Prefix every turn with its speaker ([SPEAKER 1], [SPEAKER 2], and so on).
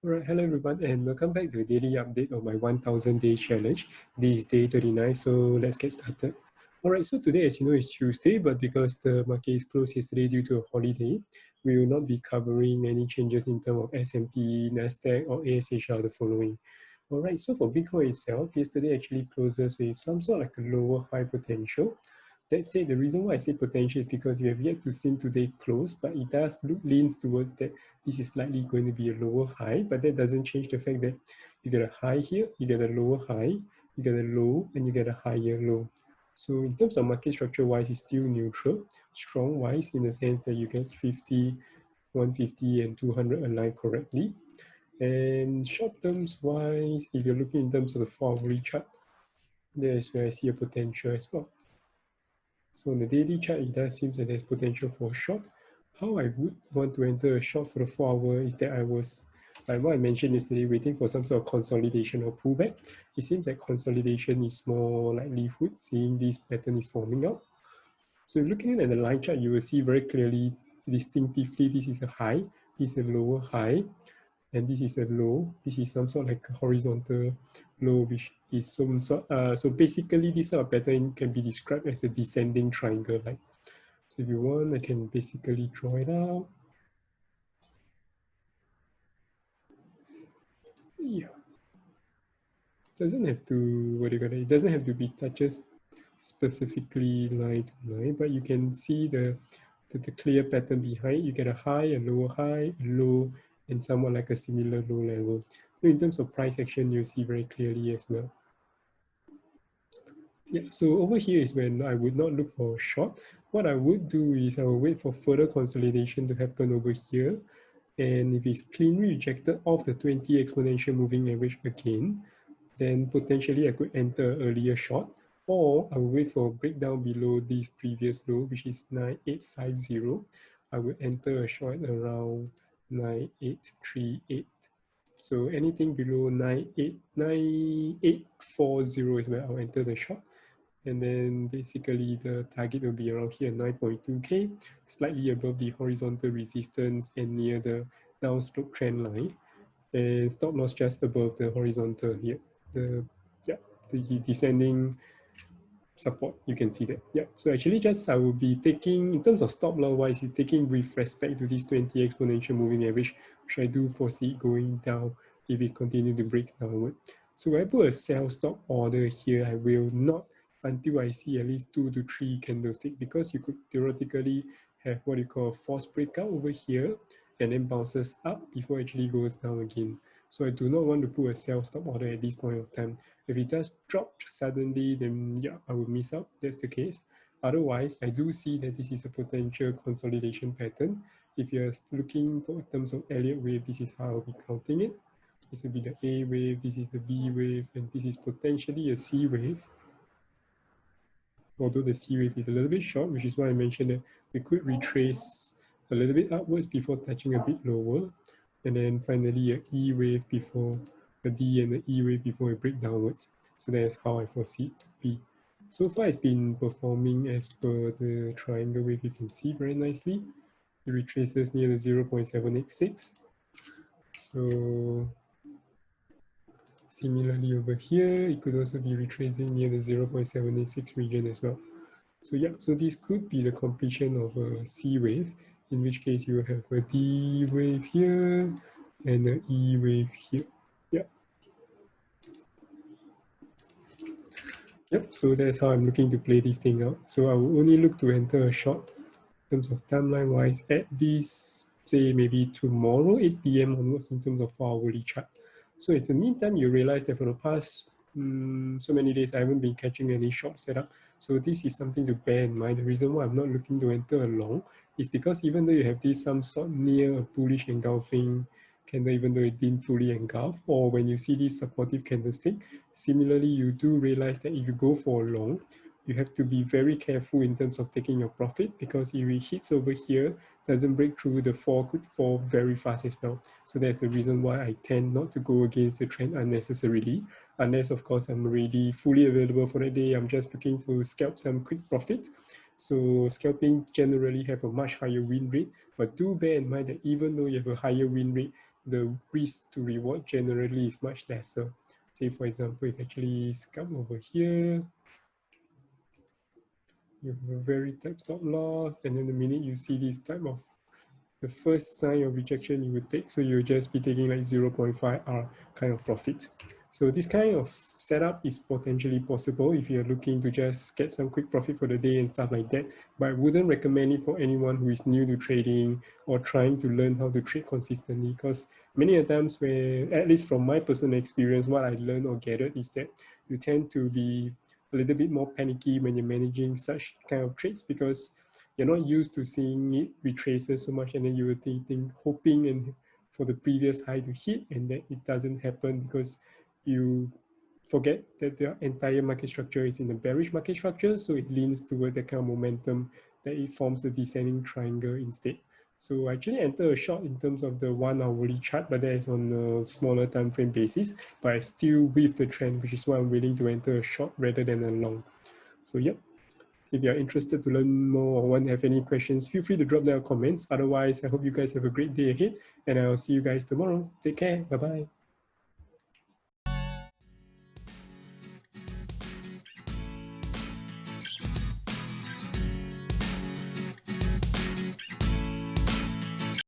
[SPEAKER 1] Alright, hello everyone and welcome back to the daily update of my 1000 day challenge. This is day 39, so let's get started. Alright, so today as you know is Tuesday, but because the market is closed yesterday due to a holiday, we will not be covering any changes in terms of S&P, Nasdaq or ASHR the following. Alright, so for Bitcoin itself, yesterday actually closes with some sort of like a lower high potential. That said, the reason why I say potential is because we have yet to see today close, but it does leans towards that this is likely going to be a lower high, but that doesn't change the fact that you get a high here, you get a lower high, you get a low, and you get a higher low. So in terms of market structure wise, it's still neutral, strong wise in the sense that you get 50, 150, and 200 aligned correctly. And short terms wise, if you're looking in terms of the 4-hourly chart, there is where I see a potential as well. So on the daily chart, it does seem that there's potential for a short. How I would want to enter a short for the 4-hour is that I was, like what I mentioned yesterday, waiting for some sort of consolidation or pullback. It seems like consolidation is more likelihood, seeing this pattern is forming out. So looking at the line chart, you will see very clearly, distinctively, this is a high, this is a lower high, and this is a low. This is some sort of like a horizontal low, which is some sort. So basically, this sort of pattern can be described as a descending triangle. Like, so if you want, I can basically draw it out. Yeah, doesn't have to. What do you got? It doesn't have to be touches specifically line to line, but you can see the clear pattern behind. You get a high, a high, a low, and somewhat like a similar low level. So in terms of price action, you see very clearly as well. Yeah, so over here is when I would not look for a short. What I would do is I will wait for further consolidation to happen over here. And if it's cleanly rejected off the 20 exponential moving average again, then potentially I could enter earlier short, or I will wait for a breakdown below this previous low, which is 9850. I will enter a short around 9838. So anything below 9840 is where I'll enter the short. And then basically the target will be around here, 9.2K, slightly above the horizontal resistance and near the downslope trend line. And stop loss just above the horizontal here. The descending support, you can see that. Yeah, so actually just I will be taking, in terms of stop loss wise, taking with respect to this 20 exponential moving average, which I do foresee going down if it continues to break downward. So when I put a sell stop order here, I will not until I see at least 2 to 3 candlesticks, because you could theoretically have what you call a false breakout over here and then bounces up before it actually goes down again. So I do not want to put a sell stop order at this point of time. If it does drop suddenly, then yeah, I will miss out. That's the case. Otherwise, I do see that this is a potential consolidation pattern. If you're looking for in terms of Elliott wave, this is how I'll be counting it. This will be the A wave, this is the B wave, and this is potentially a C wave. Although the C wave is a little bit short, which is why I mentioned that we could retrace a little bit upwards before touching a bit lower. And then finally a E wave before a D and an E wave before it break downwards. So that's how I foresee it to be. So far it's been performing as per the triangle wave, you can see very nicely. It retraces near the 0.786. So similarly over here, it could also be retracing near the 0.786 region as well. So yeah, so this could be the completion of a C wave, in which case you have a D wave here and an E wave here. Yeah. Yep, so that's how I'm looking to play this thing out. So I will only look to enter a short in terms of timeline wise at this, say maybe tomorrow, 8 p.m. onwards in terms of 4-hourly chart. So in the meantime, you realize that for the past so many days, I haven't been catching any short setup. So this is something to bear in mind. The reason why I'm not looking to enter a long is because even though you have this some sort near a bullish engulfing candle, even though it didn't fully engulf, or when you see this supportive candlestick, similarly, you do realize that if you go for a long, you have to be very careful in terms of taking your profit, because if it hits over here, doesn't break through, the fall could fall very fast as well. So that's the reason why I tend not to go against the trend unnecessarily, unless of course I'm already fully available for the day. I'm just looking to scalp some quick profit. So scalping generally have a much higher win rate, but do bear in mind that even though you have a higher win rate, the risk to reward generally is much lesser. Say for example, if actually come over here, you have a very tight stop loss, and then the minute you see this type of the first sign of rejection you would take, so you'll just be taking like 0.5 R kind of profit. So this kind of setup is potentially possible if you're looking to just get some quick profit for the day and stuff like that, but I wouldn't recommend it for anyone who is new to trading or trying to learn how to trade consistently, because many times where, at least from my personal experience, what I learned or gathered is that you tend to be a little bit more panicky when you're managing such kind of trades, because you're not used to seeing it retraces so much, and then you were hoping and for the previous high to hit, and that it doesn't happen because you forget that the entire market structure is in a bearish market structure, so it leans toward that kind of momentum that it forms a descending triangle instead. So I actually enter a short in terms of the 1 hourly chart, but that is on a smaller time frame basis, but I still with the trend, which is why I'm willing to enter a short rather than a long. So yep. If you're interested to learn more or want to have any questions, feel free to drop down comments. Otherwise, I hope you guys have a great day ahead, and I'll see you guys tomorrow. Take care. Bye-bye.